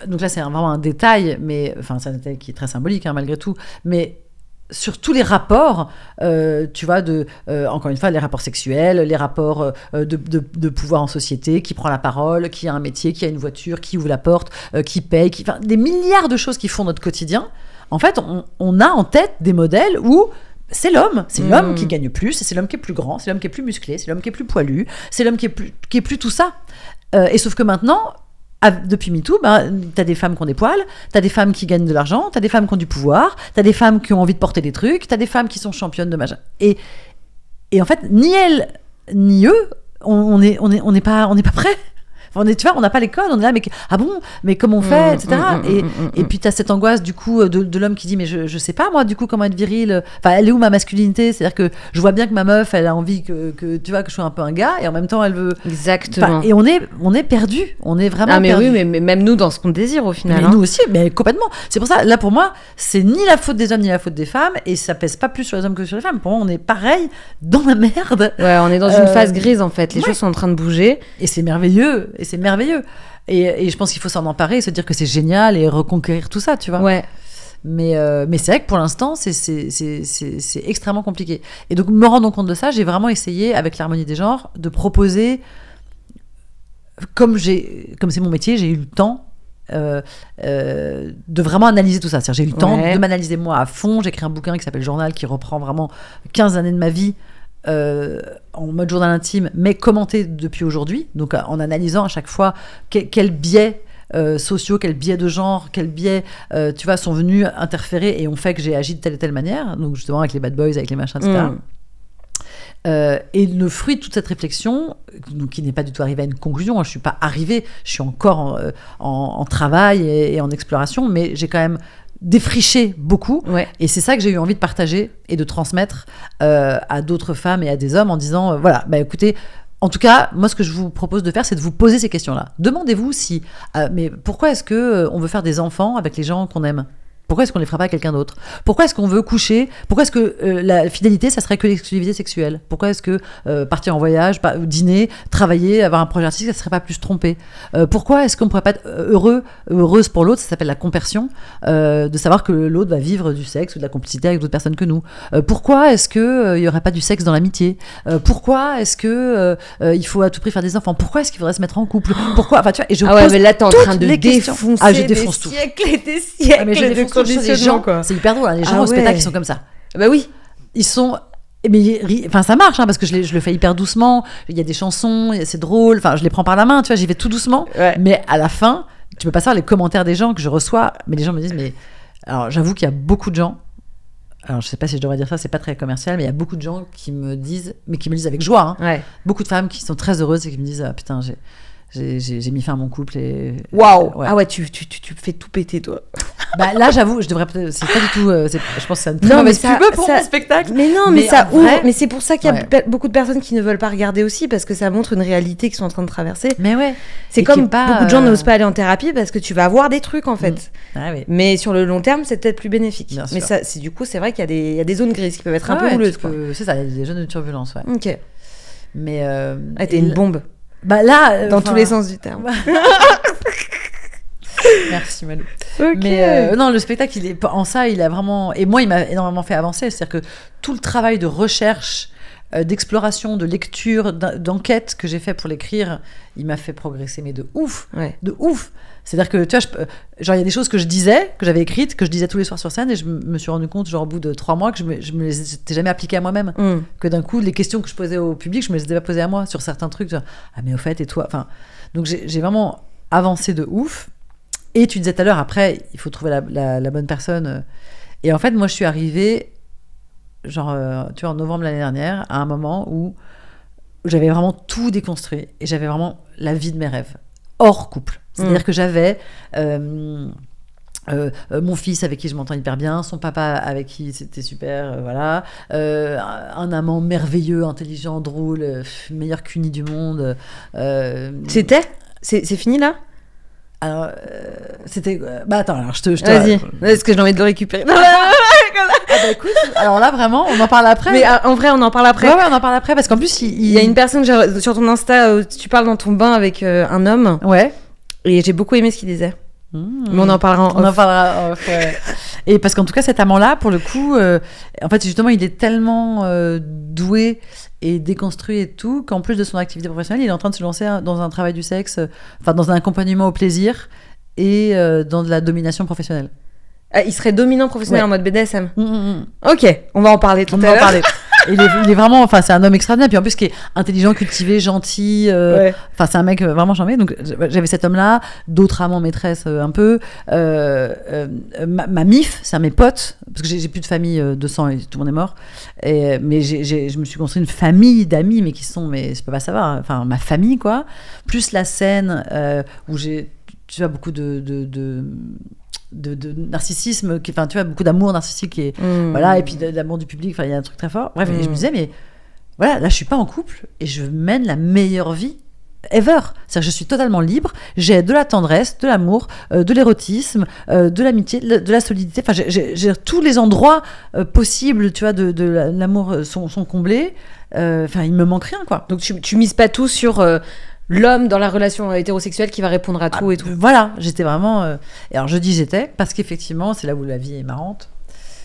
donc là, c'est vraiment un détail, mais enfin, c'est un détail qui est très symbolique malgré tout, mais sur tous les rapports, tu vois, encore une fois, les rapports sexuels, les rapports de pouvoir en société, qui prend la parole, qui a un métier, qui a une voiture, qui ouvre la porte, qui paye, des milliards de choses qui font notre quotidien. En fait, on a en tête des modèles où c'est l'homme qui gagne plus, c'est l'homme qui est plus grand, c'est l'homme qui est plus musclé, c'est l'homme qui est plus poilu, c'est l'homme qui est plus tout ça. Et sauf que maintenant, depuis MeToo, t'as des femmes qui ont des poils, t'as des femmes qui gagnent de l'argent, t'as des femmes qui ont du pouvoir, t'as des femmes qui ont envie de porter des trucs, t'as des femmes qui sont championnes de machin. Et en fait, ni elles, ni eux, on n'est pas prêts. Tu vois, on n'a pas les codes, on est là, mais comment on fait, etc. Et puis t'as cette angoisse du coup de l'homme qui dit mais je sais pas moi du coup comment être viril. Enfin, elle est où ma masculinité ? C'est-à-dire que je vois bien que ma meuf, elle a envie que tu vois que je sois un peu un gars et en même temps elle veut. Exactement. Et on est perdu, on est vraiment. Ah mais perdu. oui, mais même nous dans ce qu'on désire au final. Mais nous aussi, mais complètement. C'est pour ça, là pour moi, c'est ni la faute des hommes ni la faute des femmes et ça pèse pas plus sur les hommes que sur les femmes. Pour moi, on est pareil dans la merde. Ouais, on est dans une phase grise en fait. Les choses sont en train de bouger et c'est merveilleux. Et je pense qu'il faut s'en emparer et se dire que c'est génial et reconquérir tout ça, tu vois. Ouais. Mais c'est vrai que pour l'instant, c'est extrêmement compliqué. Et donc, me rendant compte de ça, j'ai vraiment essayé, avec l'harmonie des genres, de proposer, comme c'est mon métier, j'ai eu le temps de vraiment analyser tout ça. C'est-à-dire, j'ai eu le temps de m'analyser moi à fond. J'ai écrit un bouquin qui s'appelle Journal, qui reprend vraiment 15 années de ma vie, en mode journal intime, mais commenté depuis aujourd'hui, donc en analysant à chaque fois quel biais sociaux, quels biais de genre, quels biais, tu vois, sont venus interférer et ont fait que j'ai agi de telle et telle manière. Donc justement avec les bad boys, avec les machins, etc. Et le fruit de toute cette réflexion, donc, qui n'est pas du tout arrivé à une conclusion, je ne suis pas arrivée, je suis encore en travail et en exploration, mais j'ai quand même défriché beaucoup. Ouais. Et c'est ça que j'ai eu envie de partager et de transmettre à d'autres femmes et à des hommes en disant, voilà, bah écoutez, en tout cas, moi, ce que je vous propose de faire, c'est de vous poser ces questions-là. Demandez-vous si, mais pourquoi est-ce que on veut faire des enfants avec les gens qu'on aime ? Pourquoi est-ce qu'on les fera pas à quelqu'un d'autre ? Pourquoi est-ce qu'on veut coucher ? Pourquoi est-ce que la fidélité, ça serait que l'exclusivité sexuelle ? Pourquoi est-ce que partir en voyage, dîner, travailler, avoir un projet artistique, ça serait pas plus tromper ? Pourquoi est-ce qu'on pourrait pas être heureuse pour l'autre ? Ça s'appelle la compersion, de savoir que l'autre va vivre du sexe ou de la complicité avec d'autres personnes que nous. Pourquoi est-ce que il y aurait pas du sexe dans l'amitié ? Pourquoi est-ce que il faut à tout prix faire des enfants ? Pourquoi est-ce qu'il faudrait se mettre en couple ? Pourquoi ? Enfin, tu vois, et je ouais, pose mais là, t'es en train de toutes les questions. défoncer Je défonce tout. des siècles et des siècles Mais je de défonce tout. Les gens, quoi. c'est hyper drôle, hein, les gens Ah au spectacle, ouais. ils sont comme ça. Bah oui. Ils sont... Mais enfin, ça marche, hein, parce que je le fais hyper doucement. Il y a des chansons, c'est drôle. Enfin, je les prends par la main, tu vois, j'y vais tout doucement. Ouais. Mais à la fin, tu peux pas savoir les commentaires des gens que je reçois. Mais les gens me disent, mais... Alors, j'avoue qu'il y a beaucoup de gens... Alors, je sais pas si je devrais dire ça, c'est pas très commercial, mais il y a beaucoup de gens qui me disent... Mais qui me le disent avec joie, hein. Ouais. Beaucoup de femmes qui sont très heureuses et qui me disent, ah, putain, j'ai mis fin à mon couple et... Waouh. Ouais. Ah ouais, tu fais tout péter, toi. Bah là, j'avoue, je devrais peut-être... C'est pas du tout... je pense que c'est une très Non, mais mauvaise ça- pub pour ça- mon spectacle. Mais non, mais ça en vrai- ouvre. Mais c'est pour ça qu'il y a Ouais. beaucoup de personnes qui ne veulent pas regarder aussi, parce que ça montre une réalité qu'ils sont en train de traverser. Mais ouais. C'est Et comme qui est pas, beaucoup de gens n'osent pas aller en thérapie parce que tu vas avoir des trucs en fait. Ah oui. Mais sur le long terme, c'est peut-être plus bénéfique. Bien Mais sûr. ça, c'est du coup, c'est vrai qu'il y a des zones grises qui peuvent être un peu Ouais, houleuses. tu Quoi. peux- C'est ça, il y a des zones de turbulence, ouais. Ok. Mais... Ah, t'es et une l- bombe Bah là... dans enfin, tous les sens du terme. Merci Malou. Ok. Mais non, le spectacle, il est en ça, il a vraiment... Et moi, il m'a énormément fait avancer. C'est-à-dire que tout le travail de recherche, d'exploration, de lecture, d'enquête que j'ai fait pour l'écrire, il m'a fait progresser, mais de ouf. Ouais. De ouf. C'est-à-dire que, tu vois, genre, il y a des choses que je disais, que j'avais écrites, que je disais tous les soirs sur scène, et je me suis rendu compte, genre, au bout de 3 mois, que je me les étais jamais appliquées à moi-même. Mm. Que d'un coup, les questions que je posais au public, je me les étais pas posées à moi sur certains trucs. Genre, ah, mais au fait, et toi? Enfin, donc, j'ai vraiment avancé de ouf. Et tu disais tout à l'heure, après, il faut trouver la bonne personne. Et en fait, moi, je suis arrivée, genre, tu vois, en novembre l'année dernière, à un moment où j'avais vraiment tout déconstruit. Et j'avais vraiment la vie de mes rêves, hors couple. C'est-à-dire que j'avais mon fils avec qui je m'entends hyper bien, son papa avec qui c'était super, voilà, un amant merveilleux, intelligent, drôle, meilleur cuni du monde. C'était C'est fini là Alors, c'était... bah attends, alors je te... Vas-y. Est-ce que j'ai envie de le récupérer Ah bah écoute, alors là vraiment, on en parle après. Mais en vrai, on en parle après. Ouais, on en parle après parce qu'en plus Il y a une personne sur ton Insta où tu parles dans ton bain avec un homme. Ouais. Et j'ai beaucoup aimé ce qu'il disait. Mais on en parlera en On en off. parlera en off, ouais. Et parce qu'en tout cas, cet amant-là, pour le coup, en fait, justement, il est tellement doué et déconstruit et tout, qu'en plus de son activité professionnelle, il est en train de se lancer dans un travail du sexe, enfin, dans un accompagnement au plaisir et dans de la domination professionnelle. Ah, il serait dominant professionnel Ouais. en mode BDSM. Ok, on va en parler tout On à va en l'heure. parler. Il est vraiment, enfin, c'est un homme extraordinaire. Puis en plus, qui est intelligent, cultivé, gentil. Ouais. Enfin, c'est un mec vraiment charmé. Donc, j'avais cet homme-là, d'autres amants maîtresses un peu. Ma MIF, c'est mes potes, parce que j'ai plus de famille de sang et tout le monde est mort. Mais je me suis construit une famille d'amis, mais qui sont, mais je peux pas savoir, enfin, ma famille, quoi. Plus la scène où j'ai, tu vois, beaucoup de narcissisme, enfin tu vois, beaucoup d'amour narcissique et voilà, et puis d'amour du public, enfin il y a un truc très fort. Bref, et je me disais, mais voilà, là je suis pas en couple et je mène la meilleure vie ever. C'est-à-dire que je suis totalement libre, j'ai de la tendresse, de l'amour, de l'érotisme, de l'amitié, de la solidité, enfin j'ai tous les endroits possibles, tu vois, de l'amour sont comblés. Enfin, il me manque rien, quoi. Donc tu mises pas tout sur l'homme dans la relation hétérosexuelle qui va répondre à tout et tout. Voilà, j'étais vraiment... Et alors je dis j'étais, parce qu'effectivement, c'est là où la vie est marrante,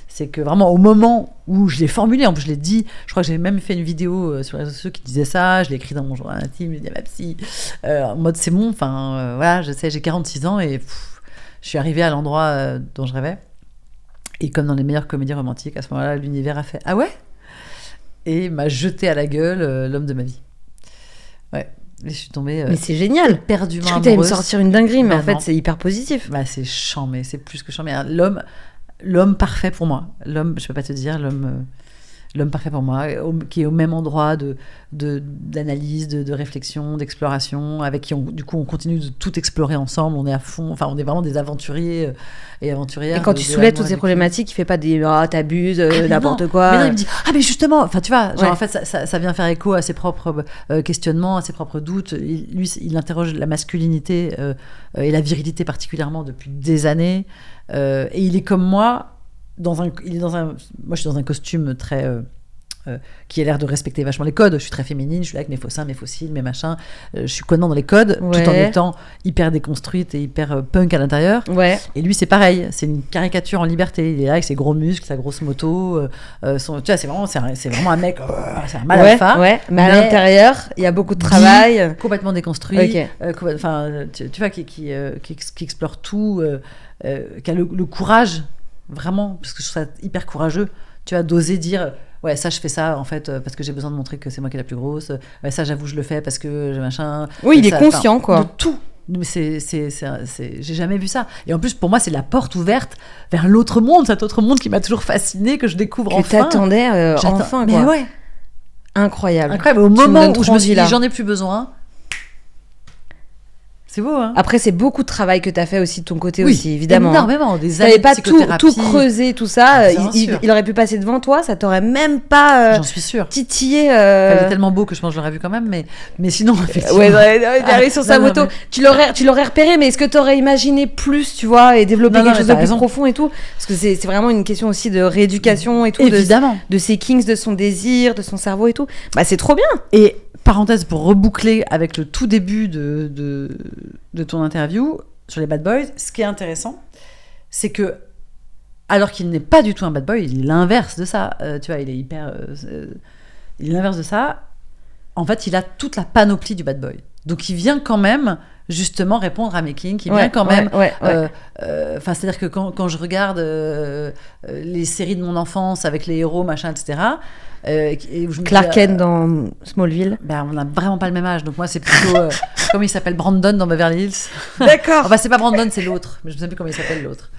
c'est que vraiment au moment où je l'ai formulé, en plus je l'ai dit, je crois que j'ai même fait une vidéo sur les réseaux sociaux qui disait ça, je l'ai écrit dans mon journal intime, je l'ai dit à ma psy, en mode c'est bon, enfin voilà, je sais, j'ai 46 ans et je suis arrivée à l'endroit dont je rêvais. Et comme dans les meilleures comédies romantiques, à ce moment-là, l'univers a fait « Ah ouais ?» et m'a jeté à la gueule l'homme de ma vie. Ouais. Et je suis tombée mais c'est génial. éperdument Je crois que t'allais me amoureuse. sortir une dinguerie, mais Bah en fait, non. c'est hyper positif. Bah, c'est charmé, c'est plus que charmé. L'homme parfait pour moi. L'homme, je peux pas te dire, l'homme parfait pour moi, qui est au même endroit d'analyse, de réflexion, d'exploration, avec qui du coup on continue de tout explorer ensemble, on est à fond, enfin on est vraiment des aventuriers et aventurières. Et quand tu soulèves toutes ces problématiques, il fait pas des t'abuses, n'importe quoi. Mais non, il me dit mais justement, enfin tu vois, genre Ouais. en fait ça vient faire écho à ses propres questionnements, à ses propres doutes. Il interroge la masculinité et la virilité particulièrement depuis des années, et il est comme moi. Moi, je suis dans un costume très qui a l'air de respecter vachement les codes. Je suis très féminine, je suis là avec mes faux seins, mes faux cils, mes machins. Je suis complètement dans les codes, Ouais. tout en étant hyper déconstruite et hyper punk à l'intérieur. Ouais. Et lui, c'est pareil. C'est une caricature en liberté. Il est là avec ses gros muscles, sa grosse moto. Tu vois, c'est vraiment un mec. C'est un mal alpha. Ouais. Mais à l'intérieur, il y a beaucoup de travail. Complètement déconstruit. Ok. Tu vois, qui explore tout, qui a le courage. Vraiment, parce que je trouve ça hyper courageux, tu vois, d'oser dire ouais, ça je fais ça en fait parce que j'ai besoin de montrer que c'est moi qui est la plus grosse, ouais, ça j'avoue je le fais parce que j'ai machin. Oui, il est ça, conscient quoi. De tout. Mais j'ai jamais vu ça. Et en plus, pour moi, c'est la porte ouverte vers l'autre monde, cet autre monde qui m'a toujours fascinée, que je découvre Que enfin. t'attendais enfin mais quoi. ouais. Incroyable. Incroyable. Au Tu me moment donnes où je trop me suis envie, dit là. j'en ai plus besoin. C'est beau, hein. Après, c'est beaucoup de travail que t'as fait aussi de ton côté Oui, aussi, évidemment. énormément. Des Si années t'avais de pas tout psychothérapie. creusé, tout ça, Bien sûr. il aurait pu passer devant toi, ça t'aurait même pas J'en suis sûre. titillé. Il est tellement beau que je pense que je l'aurais vu quand même, mais sinon, effectivement. Ouais, il arrive sur sa Non, moto. mais- Tu l'aurais repéré, mais est-ce que t'aurais imaginé plus, tu vois, et développer Non, quelque mais chose t'as de plus raison. profond et tout? Parce que c'est vraiment une question aussi de rééducation et tout, Évidemment. de ses kinks, de son désir, de son cerveau et tout. Bah, c'est trop bien. Et parenthèse pour reboucler avec le tout début de ton interview sur les bad boys, ce qui est intéressant, c'est que, alors qu'il n'est pas du tout un bad boy, il est l'inverse de ça. Tu vois, il est hyper. Il est l'inverse de ça. En fait, il a toute la panoplie du bad boy. Donc, il vient quand même justement répondre à mes kinks. Il vient quand même. Ouais. C'est-à-dire que quand je regarde les séries de mon enfance avec les héros, machin, etc. Et où je me Clark dis, Kent dans Smallville. ben, on n'a vraiment pas le même âge. Donc moi, c'est plutôt... comment il s'appelle, Brandon dans Beverly Hills. D'accord. Enfin, c'est pas Brandon, c'est l'autre. Mais je ne sais plus comment il s'appelle, l'autre.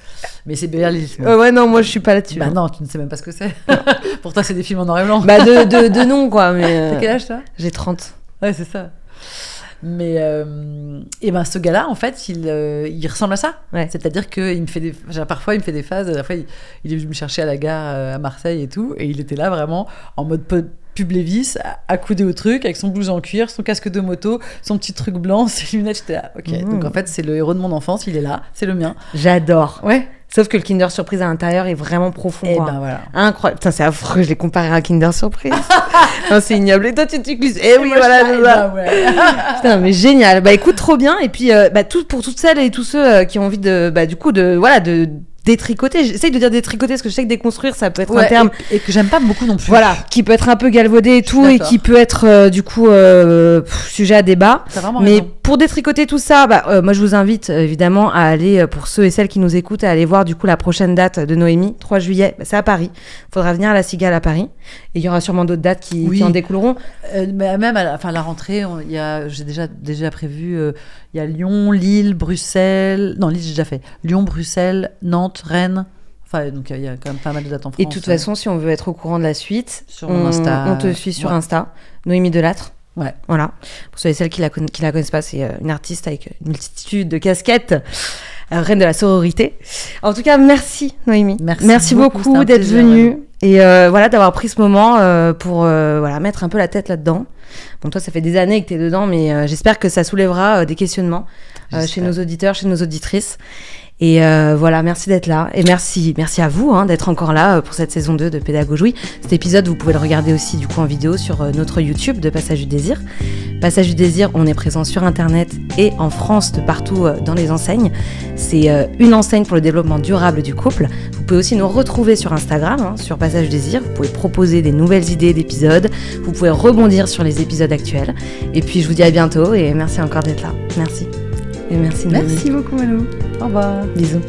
Mais c'est Beverly Hills. moi. Ouais, non, moi, je suis pas là-dessus. Bah hein. non, tu ne sais même pas ce que c'est. Pour toi, c'est des films en noir et blanc. Bah, de nom, quoi. Mais, T'as quel âge, toi? J'ai 30. Ouais, c'est ça. Mais et ben ce gars-là, en fait, il ressemble à ça. Ouais. C'est-à-dire que parfois il me fait des phases. La fois, il est venu me chercher à la gare à Marseille et tout, et il était là vraiment en mode pub Lévis, accoudé au truc, avec son blouson en cuir, son casque de moto, son petit truc blanc, ses lunettes. J'étais là, ok. Donc en fait, c'est le héros de mon enfance. Il est là, c'est le mien. J'adore. Ouais. Sauf que le Kinder Surprise à l'intérieur est vraiment profond. Et quoi. ben voilà. Incroyable. Putain, c'est affreux, je l'ai comparé à un Kinder Surprise. Non, c'est ignoble. Et toi, tu glisses. Eh oui, Moi, voilà, je c'est suis ça. là, ouais. Putain, mais génial. Bah écoute, trop bien. Et puis, pour toutes celles et tous ceux qui ont envie de détricoter. J'essaye de dire détricoter parce que je sais que déconstruire, ça peut être un Ouais, terme. et que j'aime pas beaucoup non plus. Voilà, qui peut être un peu galvaudé et tout, et d'accord. qui peut être sujet à débat. T'as vraiment Mais raison. pour détricoter tout ça, moi je vous invite évidemment à aller, pour ceux et celles qui nous écoutent, à aller voir du coup la prochaine date de Noémie, 3 juillet, c'est à Paris. Faudra venir à la Cigale à Paris. Et il y aura sûrement d'autres dates qui en découleront. Mais même à la rentrée, j'ai déjà prévu, il y a Lyon, Lille, Bruxelles. Non, Lille, j'ai déjà fait. Lyon, Bruxelles, Nantes, Rennes. Enfin, donc il y a quand même pas mal de dates en France. Et de toute façon, si on veut être au courant de la suite, Sur mon Insta. on te suit sur Ouais. Insta, Noémie Delattre. Ouais. Voilà. Pour ceux et celles qui la connaissent pas, c'est une artiste avec une multitude de casquettes, reine de la sororité. En tout cas, merci Noémie. Merci beaucoup, c'était un d'être plaisir, venue et d'avoir pris ce moment pour mettre un peu la tête là-dedans. Bon, toi, ça fait des années que tu es dedans, mais j'espère que ça soulèvera des questionnements chez nos auditeurs, chez nos auditrices. Et merci d'être là. Et merci à vous d'être encore là pour cette saison 2 de Pédagogie. Cet épisode, vous pouvez le regarder aussi du coup en vidéo sur notre YouTube de Passage du Désir. Passage du Désir, on est présent sur Internet et en France, de partout dans les enseignes. C'est une enseigne pour le développement durable du couple. Vous pouvez aussi nous retrouver sur Instagram, sur Passage du Désir. Vous pouvez proposer des nouvelles idées d'épisodes. Vous pouvez rebondir sur les épisodes actuels. Et puis, je vous dis à bientôt et merci encore d'être là. Merci. Et merci Noémie. Merci beaucoup, Malou. Au revoir. Bisous.